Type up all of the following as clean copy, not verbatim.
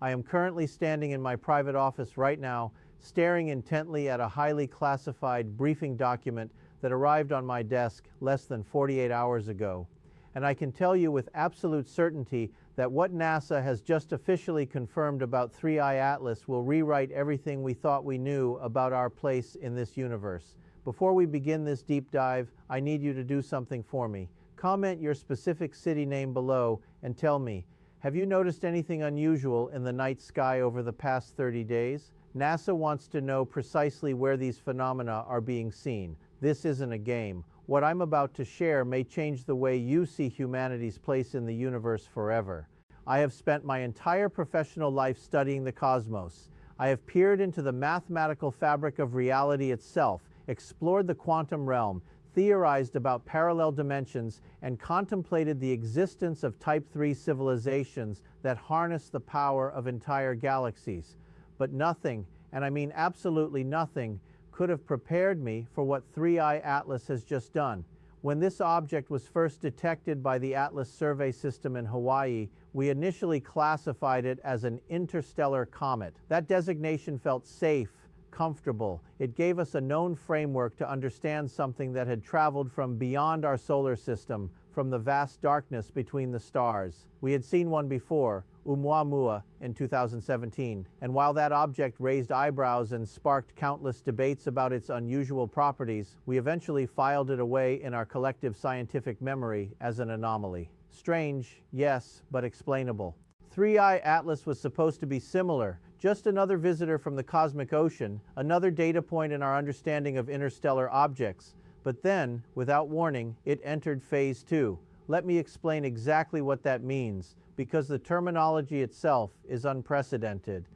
I am currently standing in my private office right now, staring intently at a highly classified briefing document that arrived on my desk less than 48 hours ago. And I can tell you with absolute certainty that what NASA has just officially confirmed about 3I Atlas will rewrite everything we thought we knew about our place in this universe. Before we begin this deep dive, I need you to do something for me. Comment your specific city name below and tell me, have you noticed anything unusual in the night sky over the past 30 days? NASA wants to know precisely where these phenomena are being seen. This isn't a game. What I'm about to share may change the way you see humanity's place in the universe forever. I have spent my entire professional life studying the cosmos. I have peered into the mathematical fabric of reality itself, explored the quantum realm, theorized about parallel dimensions, and contemplated the existence of Type 3 civilizations that harness the power of entire galaxies. But nothing, and I mean absolutely nothing, could have prepared me for what 3I Atlas has just done. When this object was first detected by the Atlas Survey System in Hawaii, we initially classified it as an interstellar comet. That designation felt safe, comfortable. It gave us a known framework to understand something that had traveled from beyond our solar system, from the vast darkness between the stars. We had seen one before, Oumuamua, in 2017, and while that object raised eyebrows and sparked countless debates about its unusual properties, we eventually filed it away in our collective scientific memory as an anomaly. Strange, yes, but explainable. 3I Atlas was supposed to be similar, just another visitor from the cosmic ocean, another data point in our understanding of interstellar objects. But then, without warning, it entered Phase 2. Let me explain exactly what that means, because the terminology itself is unprecedented.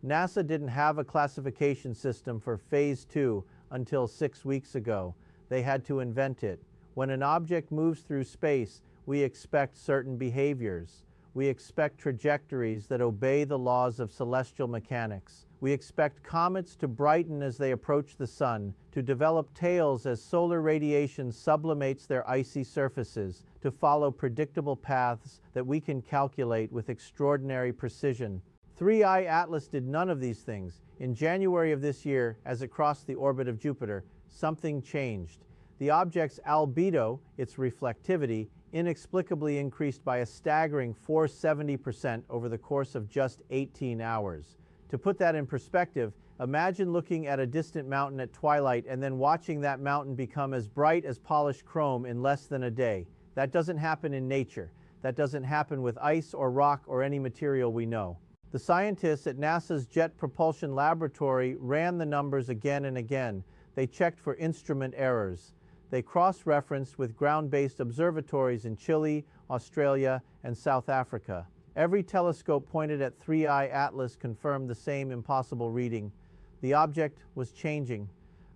NASA didn't have a classification system for Phase 2 until 6 weeks ago. They had to invent it. When an object moves through space, we expect certain behaviors. We expect trajectories that obey the laws of celestial mechanics. We expect comets to brighten as they approach the sun, to develop tails as solar radiation sublimates their icy surfaces, to follow predictable paths that we can calculate with extraordinary precision. 3I Atlas did none of these things. In January of this year, as it crossed the orbit of Jupiter, something changed. The object's albedo, its reflectivity, inexplicably increased by a staggering 470% over the course of just 18 hours. To put that in perspective, imagine looking at a distant mountain at twilight and then watching that mountain become as bright as polished chrome in less than a day. That doesn't happen in nature. That doesn't happen with ice or rock or any material we know. The scientists at NASA's Jet Propulsion Laboratory ran the numbers again and again. They checked for instrument errors. They cross-referenced with ground-based observatories in Chile, Australia, and South Africa. Every telescope pointed at 3I Atlas confirmed the same impossible reading. The object was changing.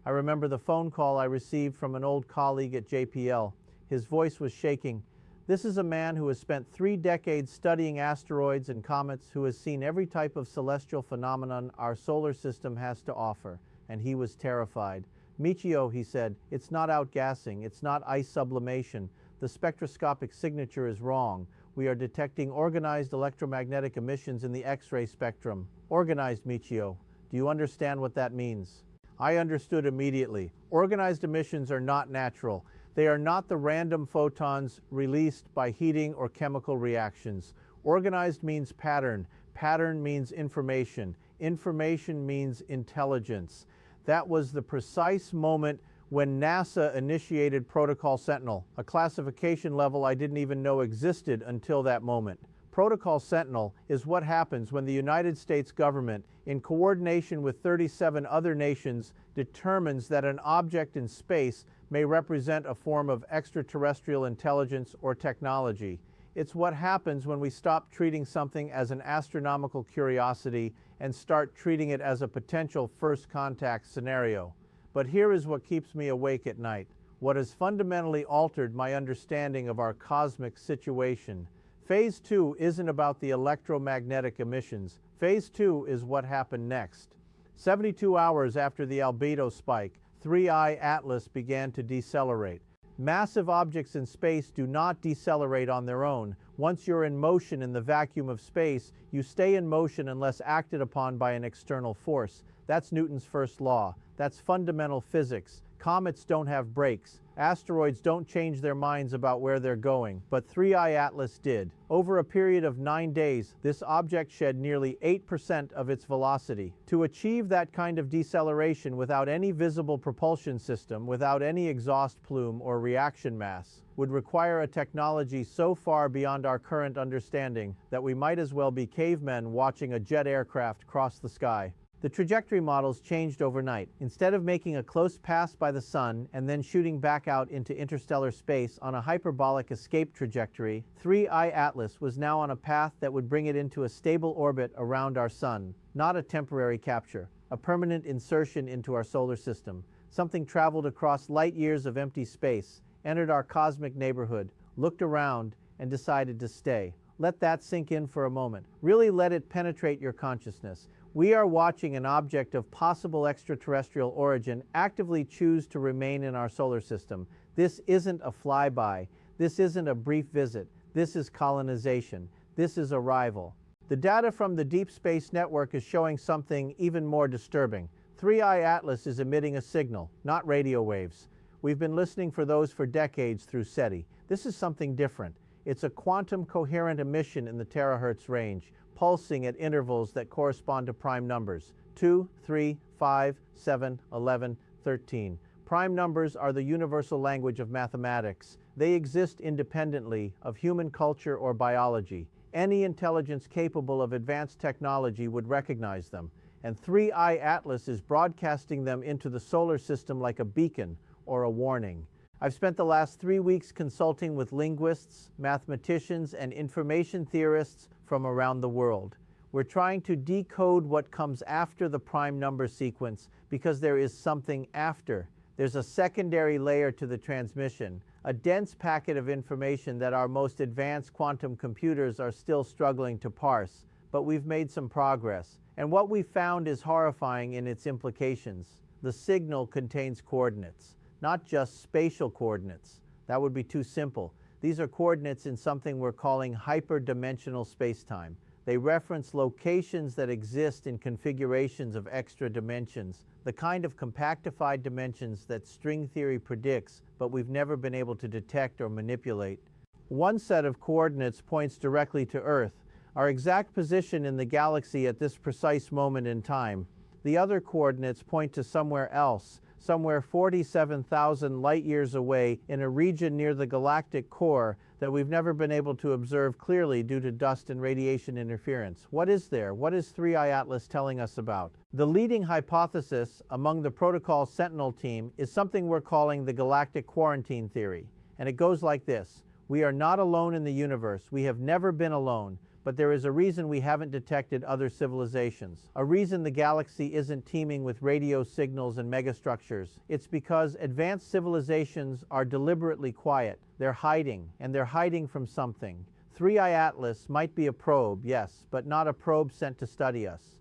I remember the phone call I received from an old colleague at JPL. His voice was shaking. This is a man who has spent 3 decades studying asteroids and comets, who has seen every type of celestial phenomenon our solar system has to offer, and he was terrified. Michio, he said, it's not outgassing, it's not ice sublimation. The spectroscopic signature is wrong. We are detecting organized electromagnetic emissions in the X-ray spectrum. Organized, Michio. Do you understand what that means? I understood immediately. Organized emissions are not natural. They are not the random photons released by heating or chemical reactions. Organized means pattern. Pattern means information. Information means intelligence. That was the precise moment when NASA initiated Protocol Sentinel, a classification level I didn't even know existed until that moment. Protocol Sentinel is what happens when the United States government, in coordination with 37 other nations, determines that an object in space may represent a form of extraterrestrial intelligence or technology. It's what happens when we stop treating something as an astronomical curiosity and start treating it as a potential first contact scenario. But here is what keeps me awake at night, what has fundamentally altered my understanding of our cosmic situation. Phase 2 isn't about the electromagnetic emissions. Phase 2 is what happened next. 72 hours after the albedo spike, 3I Atlas began to decelerate. Massive objects in space do not decelerate on their own. Once you're in motion in the vacuum of space, you stay in motion unless acted upon by an external force. That's Newton's first law. That's fundamental physics. Comets don't have brakes. Asteroids don't change their minds about where they're going, but 3I Atlas did. Over a period of 9 days, this object shed nearly 8% of its velocity. To achieve that kind of deceleration without any visible propulsion system, without any exhaust plume or reaction mass, would require a technology so far beyond our current understanding that we might as well be cavemen watching a jet aircraft cross the sky. The trajectory models changed overnight. Instead of making a close pass by the sun and then shooting back out into interstellar space on a hyperbolic escape trajectory, 3I Atlas was now on a path that would bring it into a stable orbit around our sun, not a temporary capture, a permanent insertion into our solar system. Something traveled across light years of empty space, entered our cosmic neighborhood, looked around, and decided to stay. Let that sink in for a moment. Really let it penetrate your consciousness. We are watching an object of possible extraterrestrial origin actively choose to remain in our solar system. This isn't a flyby. This isn't a brief visit. This is colonization. This is arrival. The data from the Deep Space Network is showing something even more disturbing. 3I Atlas is emitting a signal, not radio waves. We've been listening for those for decades through SETI. This is something different. It's a quantum coherent emission in the terahertz range, pulsing at intervals that correspond to prime numbers, 2, 3, 5, 7, 11, 13. Prime numbers are the universal language of mathematics. They exist independently of human culture or biology. Any intelligence capable of advanced technology would recognize them, and 3I Atlas is broadcasting them into the solar system like a beacon or a warning. I've spent the last 3 weeks consulting with linguists, mathematicians, and information theorists from around the world. We're trying to decode what comes after the prime number sequence because there is something after. There's a secondary layer to the transmission, a dense packet of information that our most advanced quantum computers are still struggling to parse, but we've made some progress. And what we found is horrifying in its implications. The signal contains coordinates, not just spatial coordinates. That would be too simple. These are coordinates in something we're calling hyperdimensional spacetime. They reference locations that exist in configurations of extra dimensions, the kind of compactified dimensions that string theory predicts, but we've never been able to detect or manipulate. One set of coordinates points directly to Earth, our exact position in the galaxy at this precise moment in time. The other coordinates point to somewhere else, somewhere 47,000 light-years away in a region near the galactic core that we've never been able to observe clearly due to dust and radiation interference. What is there? What is 3I Atlas telling us about? The leading hypothesis among the Protocol Sentinel team is something we're calling the galactic quarantine theory. And it goes like this. We are not alone in the universe. We have never been alone. But there is a reason we haven't detected other civilizations. A reason the galaxy isn't teeming with radio signals and megastructures. It's because advanced civilizations are deliberately quiet. They're hiding, and they're hiding from something. 3I Atlas might be a probe, yes, but not a probe sent to study us.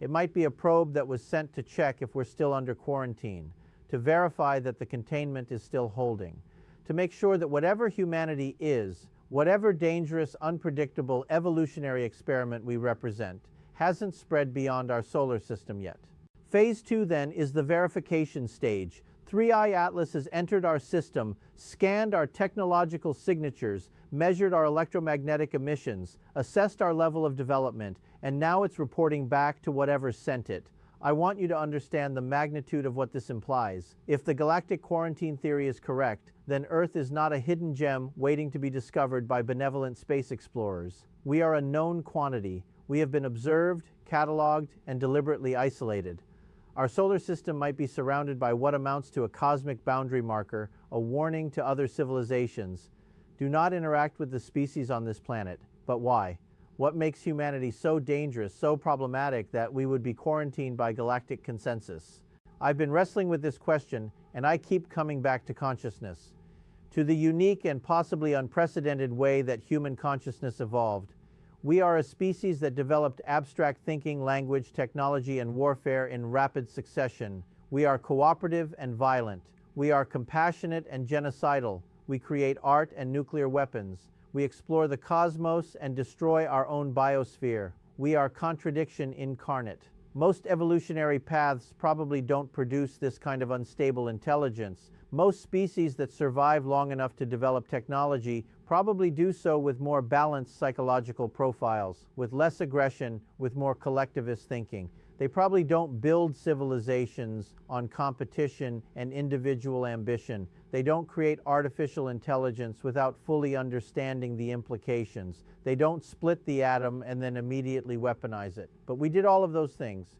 It might be a probe that was sent to check if we're still under quarantine, to verify that the containment is still holding, to make sure that whatever humanity is, whatever dangerous, unpredictable evolutionary experiment we represent, hasn't spread beyond our solar system yet. Phase 2, then, is the verification stage. 3I Atlas has entered our system, scanned our technological signatures, measured our electromagnetic emissions, assessed our level of development, and now it's reporting back to whatever sent it. I want you to understand the magnitude of what this implies. If the galactic quarantine theory is correct, then Earth is not a hidden gem waiting to be discovered by benevolent space explorers. We are a known quantity. We have been observed, cataloged, and deliberately isolated. Our solar system might be surrounded by what amounts to a cosmic boundary marker, a warning to other civilizations. Do not interact with the species on this planet. But why? What makes humanity so dangerous, so problematic that we would be quarantined by galactic consensus? I've been wrestling with this question, and I keep coming back to consciousness, to the unique and possibly unprecedented way that human consciousness evolved. We are a species that developed abstract thinking, language, technology, and warfare in rapid succession. We are cooperative and violent. We are compassionate and genocidal. We create art and nuclear weapons. We explore the cosmos and destroy our own biosphere. We are contradiction incarnate. Most evolutionary paths probably don't produce this kind of unstable intelligence. Most species that survive long enough to develop technology probably do so with more balanced psychological profiles, with less aggression, with more collectivist thinking. They probably don't build civilizations on competition and individual ambition. They don't create artificial intelligence without fully understanding the implications. They don't split the atom and then immediately weaponize it. But we did all of those things.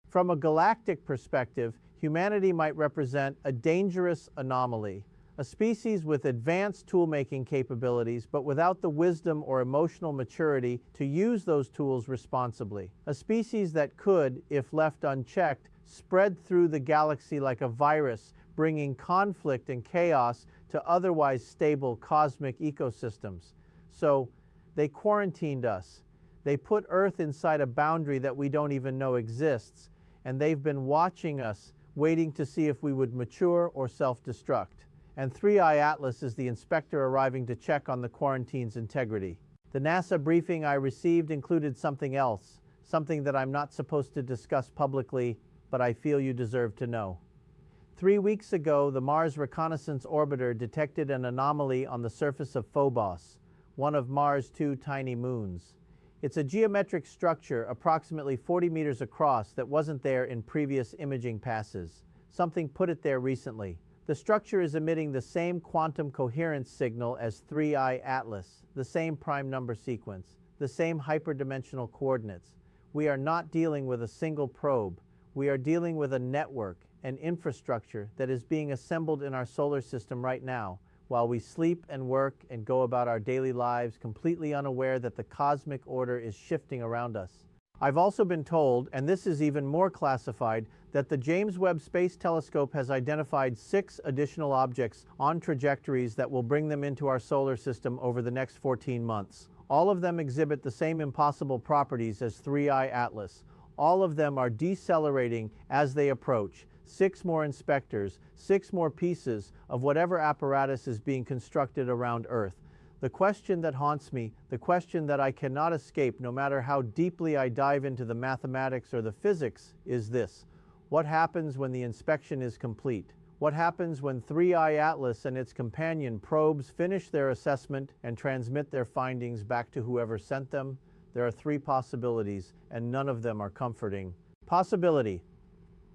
From a galactic perspective, humanity might represent a dangerous anomaly, a species with advanced tool-making capabilities, but without the wisdom or emotional maturity to use those tools responsibly. A species that could, if left unchecked, spread through the galaxy like a virus, bringing conflict and chaos to otherwise stable cosmic ecosystems. So they quarantined us. They put Earth inside a boundary that we don't even know exists, and they've been watching us, waiting to see if we would mature or self-destruct. And 3i Atlas is the inspector arriving to check on the quarantine's integrity. The NASA briefing I received included something else, something that I'm not supposed to discuss publicly, but I feel you deserve to know. 3 weeks ago, the Mars Reconnaissance Orbiter detected an anomaly on the surface of Phobos, one of Mars' 2 tiny moons. It's a geometric structure approximately 40 meters across that wasn't there in previous imaging passes. Something put it there recently. The structure is emitting the same quantum coherence signal as 3i Atlas, the same prime number sequence, the same hyperdimensional coordinates. We are not dealing with a single probe. We are dealing with a network, an infrastructure that is being assembled in our solar system right now, while we sleep and work and go about our daily lives completely unaware that the cosmic order is shifting around us. I've also been told, and this is even more classified, that the James Webb Space Telescope has identified 6 additional objects on trajectories that will bring them into our solar system over the next 14 months. All of them exhibit the same impossible properties as 3i Atlas. All of them are decelerating as they approach. 6 more inspectors, 6 more pieces of whatever apparatus is being constructed around Earth. The question that haunts me, the question that I cannot escape no matter how deeply I dive into the mathematics or the physics, is this. What happens when the inspection is complete? What happens when 3i Atlas and its companion probes finish their assessment and transmit their findings back to whoever sent them? There are 3 possibilities, and none of them are comforting. Possibility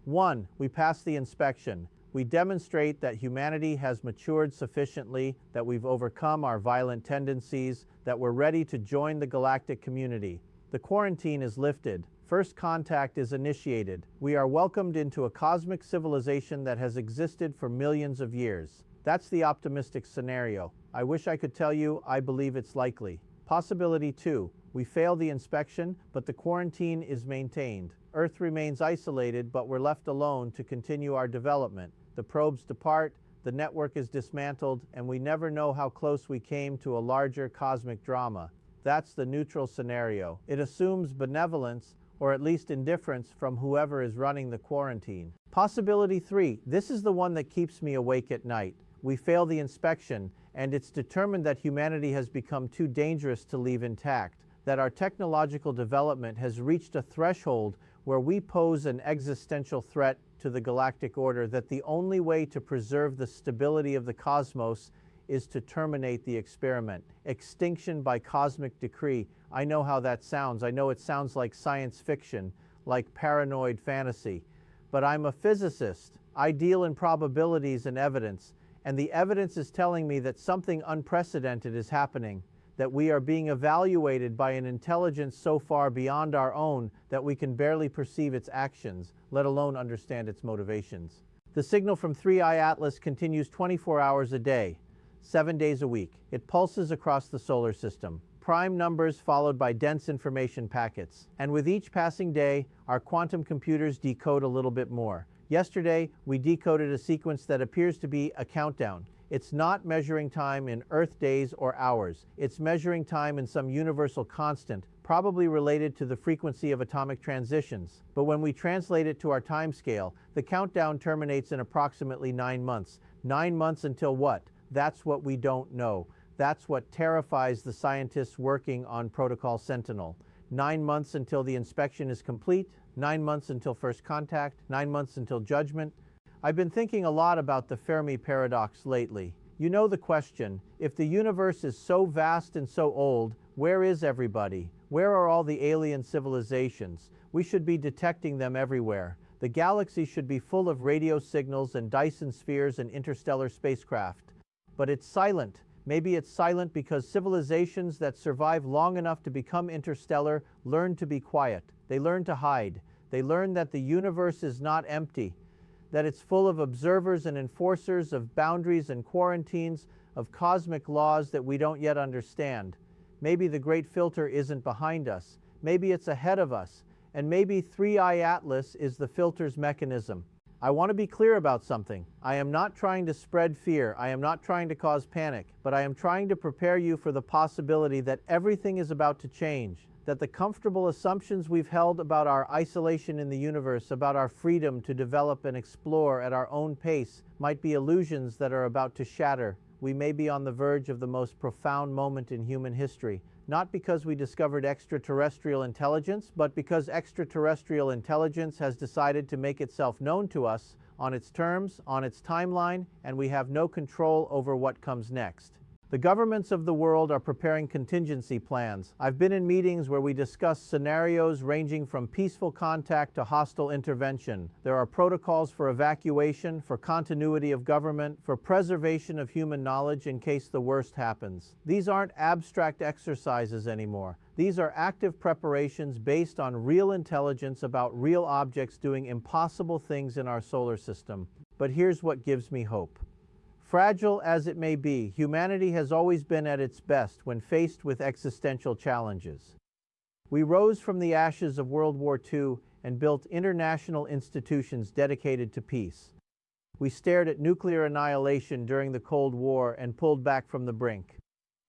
1. We pass the inspection. We demonstrate that humanity has matured sufficiently, that we've overcome our violent tendencies, that we're ready to join the galactic community. The quarantine is lifted. First contact is initiated. We are welcomed into a cosmic civilization that has existed for millions of years. That's the optimistic scenario. I wish I could tell you I believe it's likely. Possibility 2. We fail the inspection, but the quarantine is maintained. Earth remains isolated, but we're left alone to continue our development. The probes depart, the network is dismantled, and we never know how close we came to a larger cosmic drama. That's the neutral scenario. It assumes benevolence, or at least indifference, from whoever is running the quarantine. Possibility 3. This is the one that keeps me awake at night. We fail the inspection, and it's determined that humanity has become too dangerous to leave intact, that our technological development has reached a threshold where we pose an existential threat to the galactic order, that the only way to preserve the stability of the cosmos is to terminate the experiment. Extinction by cosmic decree. I know how that sounds. I know it sounds like science fiction, like paranoid fantasy. But I'm a physicist. I deal in probabilities and evidence. And the evidence is telling me that something unprecedented is happening, that we are being evaluated by an intelligence so far beyond our own that we can barely perceive its actions, let alone understand its motivations. The signal from 3i Atlas continues 24 hours a day, 7 days a week. It pulses across the solar system. Prime numbers followed by dense information packets. And with each passing day, our quantum computers decode a little bit more. Yesterday, we decoded a sequence that appears to be a countdown. It's not measuring time in Earth days or hours. It's measuring time in some universal constant, probably related to the frequency of atomic transitions. But when we translate it to our timescale, the countdown terminates in approximately 9 months. 9 months until what? That's what we don't know. That's what terrifies the scientists working on Protocol Sentinel. 9 months until the inspection is complete, 9 months until first contact, 9 months until judgment. I've been thinking a lot about the Fermi paradox lately. You know the question, if the universe is so vast and so old, where is everybody? Where are all the alien civilizations? We should be detecting them everywhere. The galaxy should be full of radio signals and Dyson spheres and interstellar spacecraft. But it's silent. Maybe it's silent because civilizations that survive long enough to become interstellar learn to be quiet. They learn to hide. They learn that the universe is not empty, that it's full of observers and enforcers of boundaries and quarantines, of cosmic laws that we don't yet understand. Maybe the Great Filter isn't behind us. Maybe it's ahead of us. And maybe 3I Atlas is the filter's mechanism. I want to be clear about something. I am not trying to spread fear. I am not trying to cause panic. But I am trying to prepare you for the possibility that everything is about to change, that the comfortable assumptions we've held about our isolation in the universe, about our freedom to develop and explore at our own pace, might be illusions that are about to shatter. We may be on the verge of the most profound moment in human history, not because we discovered extraterrestrial intelligence, but because extraterrestrial intelligence has decided to make itself known to us on its terms, on its timeline, and we have no control over what comes next. The governments of the world are preparing contingency plans. I've been in meetings where we discuss scenarios ranging from peaceful contact to hostile intervention. There are protocols for evacuation, for continuity of government, for preservation of human knowledge in case the worst happens. These aren't abstract exercises anymore. These are active preparations based on real intelligence about real objects doing impossible things in our solar system. But here's what gives me hope. Fragile as it may be, humanity has always been at its best when faced with existential challenges. We rose from the ashes of World War II and built international institutions dedicated to peace. We stared at nuclear annihilation during the Cold War and pulled back from the brink.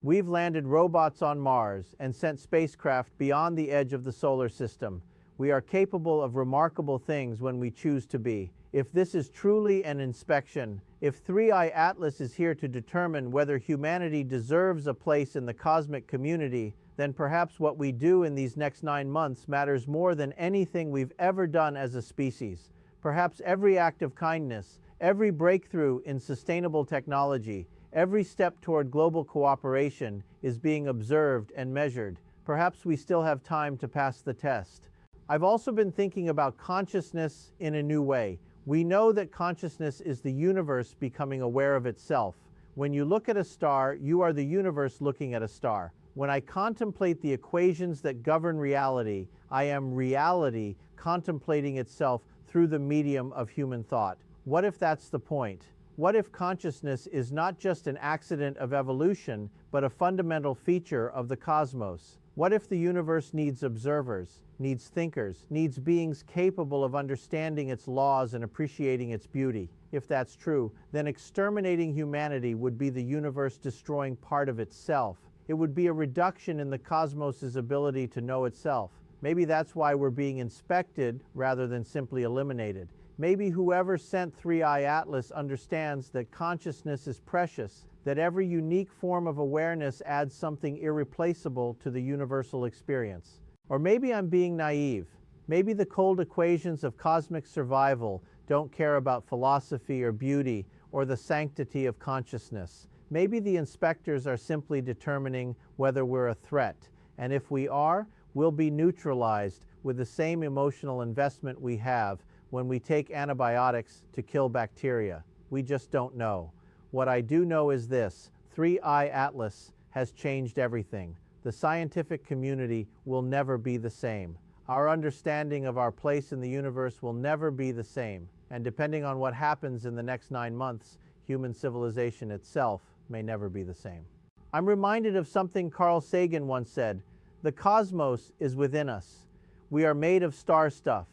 We've landed robots on Mars and sent spacecraft beyond the edge of the solar system. We are capable of remarkable things when we choose to be. If this is truly an inspection, if 3I Atlas is here to determine whether humanity deserves a place in the cosmic community, then perhaps what we do in these next 9 months matters more than anything we've ever done as a species. Perhaps every act of kindness, every breakthrough in sustainable technology, every step toward global cooperation is being observed and measured. Perhaps we still have time to pass the test. I've also been thinking about consciousness in a new way. We know that consciousness is the universe becoming aware of itself. When you look at a star, you are the universe looking at a star. When I contemplate the equations that govern reality, I am reality contemplating itself through the medium of human thought. What if that's the point? What if consciousness is not just an accident of evolution, but a fundamental feature of the cosmos? What if the universe needs observers, needs thinkers, needs beings capable of understanding its laws and appreciating its beauty? If that's true, then exterminating humanity would be the universe destroying part of itself. It would be a reduction in the cosmos's ability to know itself. Maybe that's why we're being inspected rather than simply eliminated. Maybe whoever sent 3I Atlas understands that consciousness is precious, that every unique form of awareness adds something irreplaceable to the universal experience. Or maybe I'm being naive. Maybe the cold equations of cosmic survival don't care about philosophy or beauty or the sanctity of consciousness. Maybe the inspectors are simply determining whether we're a threat, and if we are, we'll be neutralized with the same emotional investment we have when we take antibiotics to kill bacteria. We just don't know. What I do know is this: 3I Atlas has changed everything. The scientific community will never be the same. Our understanding of our place in the universe will never be the same. And depending on what happens in the next 9 months, human civilization itself may never be the same. I'm reminded of something Carl Sagan once said: the cosmos is within us. We are made of star stuff.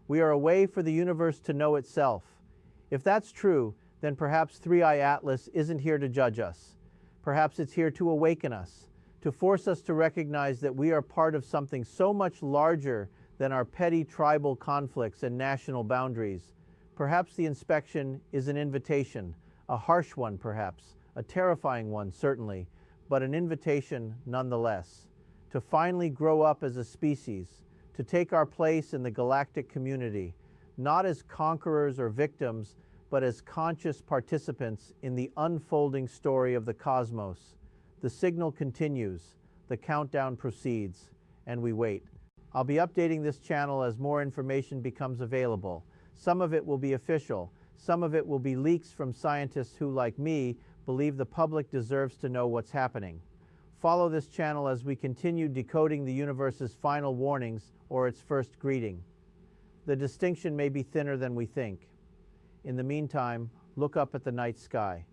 We are a way for the universe to know itself. If that's true, then perhaps 3I Atlas isn't here to judge us. Perhaps it's here to awaken us, to force us to recognize that we are part of something so much larger than our petty tribal conflicts and national boundaries. Perhaps the inspection is an invitation, a harsh one perhaps, a terrifying one certainly, but an invitation nonetheless, to finally grow up as a species, to take our place in the galactic community, not as conquerors or victims, but as conscious participants in the unfolding story of the cosmos. The signal continues, the countdown proceeds, and we wait. I'll be updating this channel as more information becomes available. Some of it will be official, some of it will be leaks from scientists who, like me, believe the public deserves to know what's happening. Follow this channel as we continue decoding the universe's final warnings or its first greeting. The distinction may be thinner than we think. In the meantime, look up at the night sky.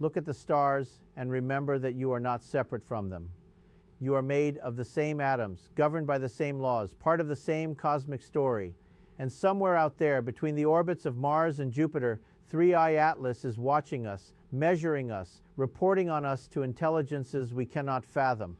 Look at the stars and remember that you are not separate from them. You are made of the same atoms, governed by the same laws, part of the same cosmic story. And somewhere out there, between the orbits of Mars and Jupiter, 3i Atlas is watching us, measuring us, reporting on us to intelligences we cannot fathom.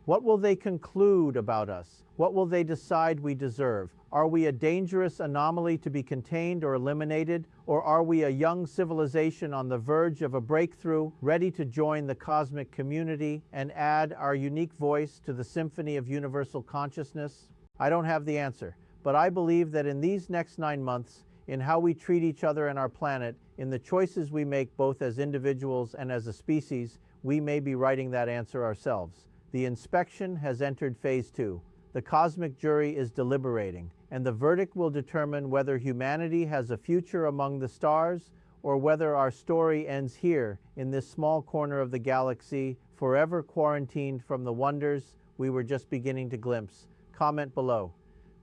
What will they conclude about us? What will they decide we deserve? Are we a dangerous anomaly to be contained or eliminated? Or are we a young civilization on the verge of a breakthrough, ready to join the cosmic community and add our unique voice to the symphony of universal consciousness? I don't have the answer, but I believe that in these next 9 months, in how we treat each other and our planet, in the choices we make both as individuals and as a species, we may be writing that answer ourselves. The inspection has entered phase 2. The cosmic jury is deliberating, and the verdict will determine whether humanity has a future among the stars or whether our story ends here in this small corner of the galaxy, forever quarantined from the wonders we were just beginning to glimpse. Comment below.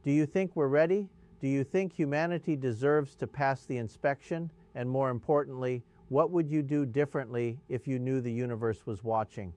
Do you think we're ready? Do you think humanity deserves to pass the inspection? And more importantly, what would you do differently if you knew the universe was watching?